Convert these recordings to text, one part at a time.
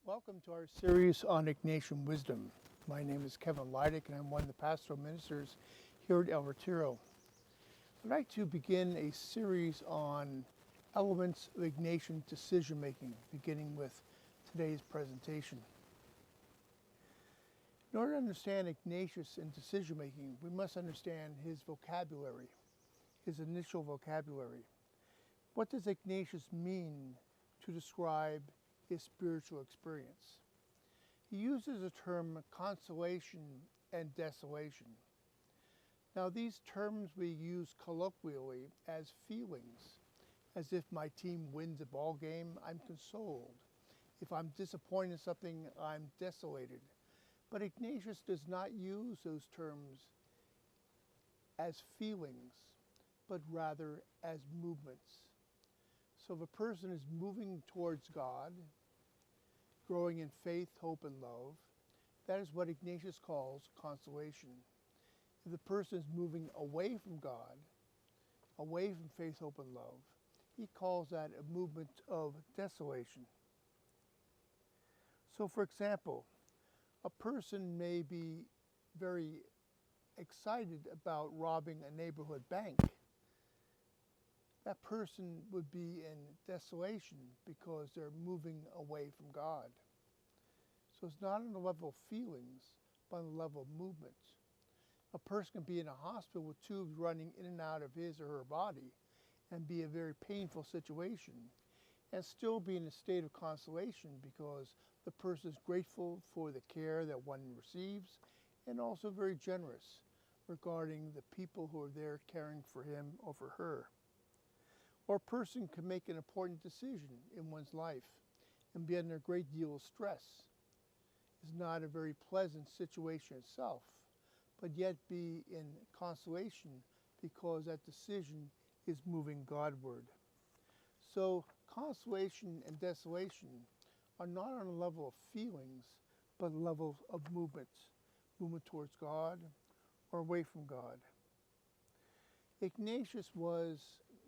Welcome to our series on Ignatian wisdom. My name is Kevin Leidick and I'm one of the pastoral ministers here at El Retiro. I'd like to begin a series on elements of Ignatian decision making, beginning with today's presentation. In order to understand Ignatius in decision making, we must understand his vocabulary, his initial vocabulary. What does Ignatius mean to describe his spiritual experience? He uses the term consolation and desolation. Now, these terms we use colloquially as feelings. As if my team wins a ball game, I'm consoled. If I'm disappointed in something, I'm desolated. But Ignatius does not use those terms as feelings, but rather as movements. So if a person is moving towards God, growing in faith, hope, and love, that is what Ignatius calls consolation. If the person is moving away from God, away from faith, hope, and love, he calls that a movement of desolation. So for example, a person may be very excited about robbing a neighborhood bank. That person would be in desolation because they're moving away from God. So it's not on the level of feelings, but on the level of movements. A person can be in a hospital with tubes running in and out of his or her body and be a very painful situation and still be in a state of consolation because the person is grateful for the care that one receives and also very generous regarding the people who are there caring for him or for her. Or a person can make an important decision in one's life and be under a great deal of stress. It's not a very pleasant situation itself, but yet be in consolation because that decision is moving Godward. So consolation and desolation are not on a level of feelings, but a level of movement towards God or away from God. Ignatius was,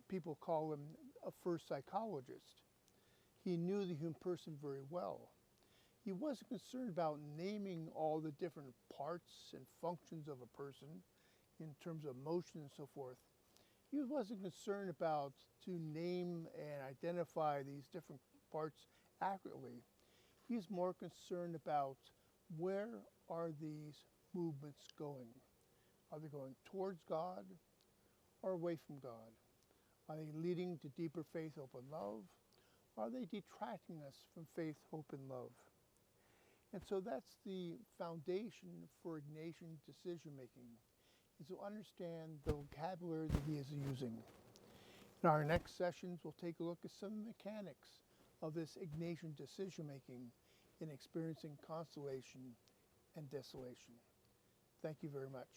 people call him a first psychologist. He knew the human person very well. He wasn't concerned about naming all the different parts and functions of a person in terms of emotion and so forth. He wasn't concerned about to name and identify these different parts accurately. He's more concerned about where are these movements going? Are they going towards God or away from God? Are they leading to deeper faith, hope, and love? Are they detracting us from faith, hope, and love? And so that's the foundation for Ignatian decision making, is to understand the vocabulary that he is using. In our next sessions, we'll take a look at some mechanics of this Ignatian decision making in experiencing consolation and desolation. Thank you very much.